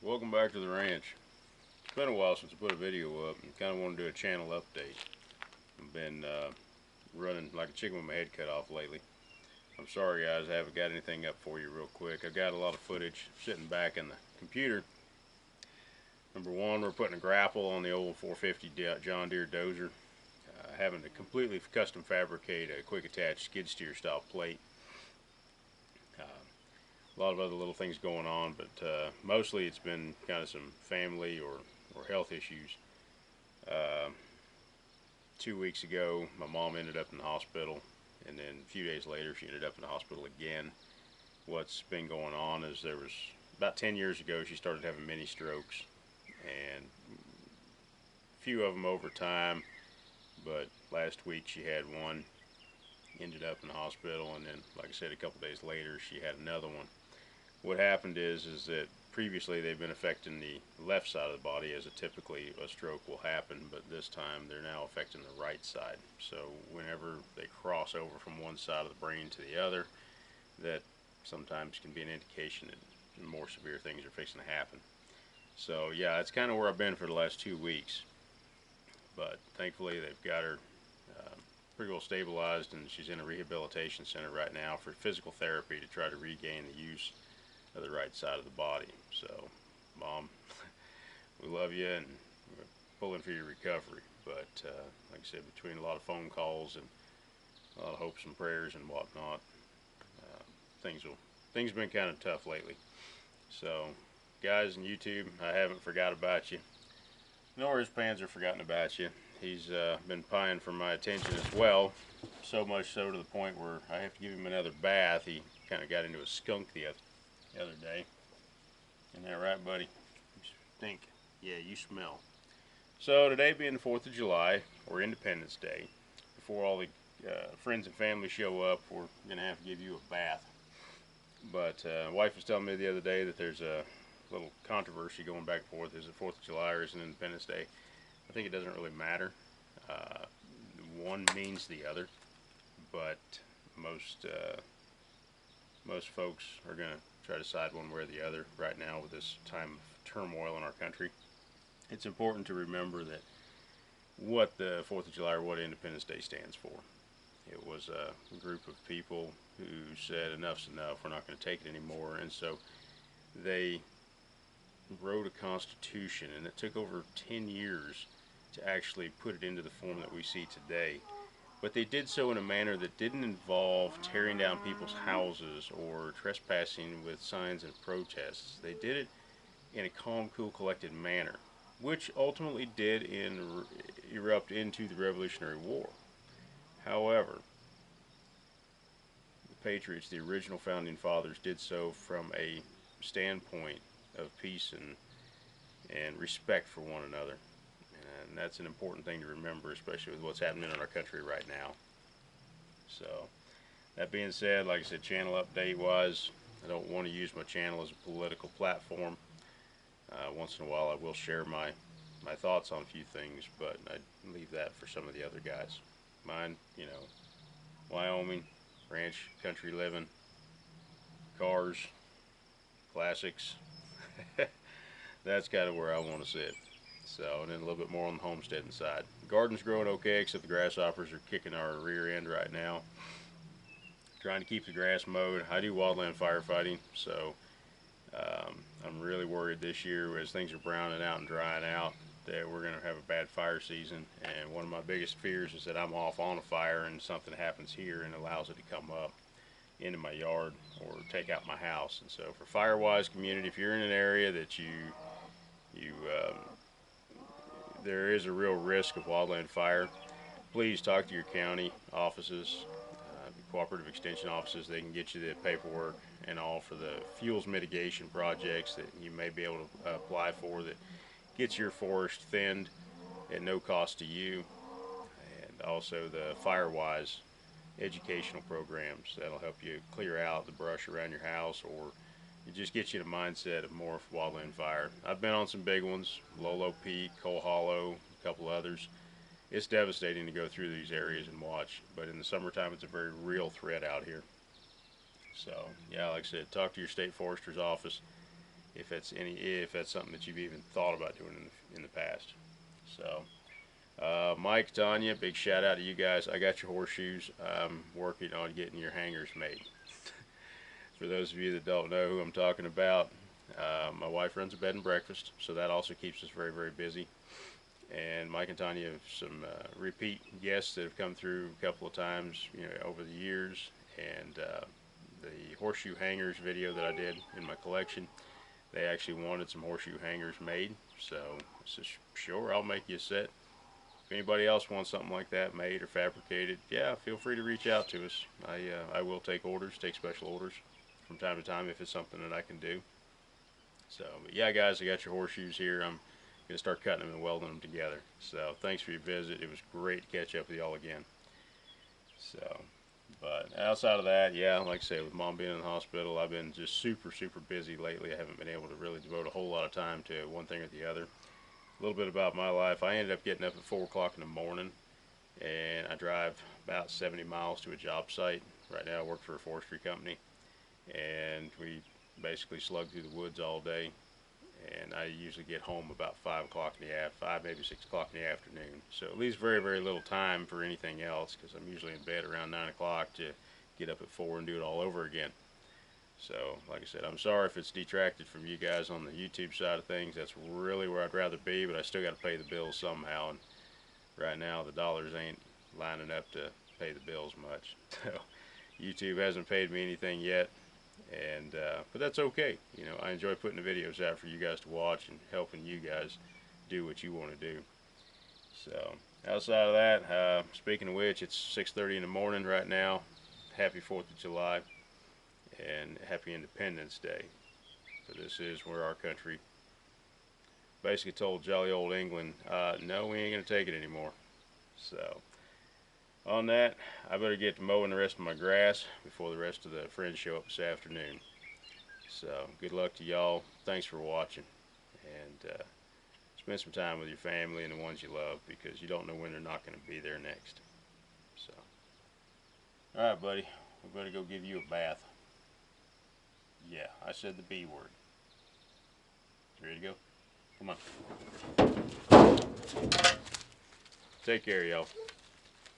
Welcome back to the ranch. It's been a while since I put a video up and kind of want to do a channel update. I've been running like a chicken with my head cut off lately. I'm sorry guys, I haven't got anything up for you real quick. I've got a lot of footage sitting back in the computer. Number one, we're putting a grapple on the old 450 John Deere dozer. Having to completely custom fabricate a quick attach skid steer style plate. A lot of other little things going on, but mostly it's been kind of some family or health issues. 2 weeks ago, my mom ended up in the hospital, and then a few days later she ended up in the hospital again. What's been going on is there was, about 10 years ago, she started having mini strokes, and a few of them over time, but last week she had one, ended up in the hospital, and then, like I said, a couple days later she had another one. What happened is that previously they've been affecting the left side of the body, as typically a stroke will happen, but this time they're now affecting the right side. So whenever they cross over from one side of the brain to the other, that sometimes can be an indication that more severe things are fixing to happen. So yeah, that's kind of where I've been for the last 2 weeks, but thankfully they've got her pretty well stabilized, and she's in a rehabilitation center right now for physical therapy to try to regain the use of the right side of the body. So, Mom, we love you, and we're pulling for your recovery. But like I said, between a lot of phone calls and a lot of hopes and prayers and whatnot, things have been kind of tough lately. So, guys in YouTube, I haven't forgot about you. Nor has Panzer forgotten about you. He's been pieing for my attention as well, so much so to the point where I have to give him another bath. He kind of got into a skunk the other day. Isn't that right, buddy? You stink. Yeah, you smell. So today being the 4th of July, or Independence Day, before all the friends and family show up, we're going to have to give you a bath. But wife was telling me the other day that there's a little controversy going back and forth. Is it 4th of July or is it Independence Day? I think it doesn't really matter. One means the other, but most folks are going to try to decide one way or the other right now with this time of turmoil in our country. It's important to remember that what the 4th of July or what Independence Day stands for. It was a group of people who said enough's enough, we're not going to take it anymore, and so they wrote a constitution, and it took over 10 years to actually put it into the form that we see today. But they did so in a manner that didn't involve tearing down people's houses or trespassing with signs and protests. They did it in a calm, cool, collected manner, which ultimately did erupt into the Revolutionary War. However, the Patriots, the original founding fathers, did so from a standpoint of peace and respect for one another. And that's an important thing to remember, especially with what's happening in our country right now. So, that being said, like I said, channel update wise, I don't want to use my channel as a political platform. Once in a while I will share my thoughts on a few things, but I leave that for some of the other guys. Mine, you know, Wyoming, ranch, country living, cars, classics. That's kind of where I want to sit. So, and then a little bit more on the homesteading side. The garden's growing okay, except the grasshoppers are kicking our rear end right now. Trying to keep the grass mowed. I do wildland firefighting, so I'm really worried this year as things are browning out and drying out that we're going to have a bad fire season. And one of my biggest fears is that I'm off on a fire and something happens here and allows it to come up into my yard or take out my house. And so for fire-wise community, if you're in an area that there is a real risk of wildland fire, please talk to your county offices, cooperative extension offices. They can get you the paperwork and all for the fuels mitigation projects that you may be able to apply for that gets your forest thinned at no cost to you, and also the fire-wise educational programs that'll help you clear out the brush around your house, or it just gets you in a mindset of more wildland fire. I've been on some big ones, Lolo Peak, Coal Hollow, a couple others. It's devastating to go through these areas and watch, but in the summertime it's a very real threat out here. So yeah, like I said, talk to your state forester's office. if that's something that you've even thought about doing in the past. So Mike, Tanya, big shout out to you guys. I got your horseshoes. I'm working on getting your hangers made. For those of you that don't know who I'm talking about, my wife runs a bed and breakfast, so that also keeps us very, very busy. And Mike and Tanya have some repeat guests that have come through a couple of times, over the years. And the horseshoe hangers video that I did in my collection, they actually wanted some horseshoe hangers made. So I said, sure, I'll make you a set. If anybody else wants something like that made or fabricated, yeah, feel free to reach out to us. I will take special orders from time to time if it's something that I can do. So, but yeah, guys, I got your horseshoes here. I'm going to start cutting them and welding them together. So, thanks for your visit. It was great to catch up with y'all again. So, but outside of that, yeah, like I said, with Mom being in the hospital, I've been just super, super busy lately. I haven't been able to really devote a whole lot of time to one thing or the other. A little bit about my life. I ended up getting up at 4 o'clock in the morning, and I drive about 70 miles to a job site. Right now I work for a forestry company, and we basically slug through the woods all day, and I usually get home about 5 o'clock in the maybe 6 o'clock in the afternoon. So it leaves very, very little time for anything else, because I'm usually in bed around 9 o'clock to get up at 4 and do it all over again. So, like I said, I'm sorry if it's detracted from you guys on the YouTube side of things. That's really where I'd rather be, but I still got to pay the bills somehow, and right now the dollars ain't lining up to pay the bills much. So, YouTube hasn't paid me anything yet, and but that's okay. I enjoy putting the videos out for you guys to watch and helping you guys do what you want to do. So, outside of that, speaking of which, it's 6:30 in the morning right now. Happy 4th of July. And happy Independence Day. So this is where our country basically told jolly old England, no, we ain't going to take it anymore. So on that, I better get to mowing the rest of my grass before the rest of the friends show up this afternoon. So good luck to y'all. Thanks for watching. And spend some time with your family and the ones you love, because you don't know when they're not going to be there next. So, alright, buddy. We better go give you a bath. Yeah, I said the B word. You ready to go? Come on. Take care, y'all.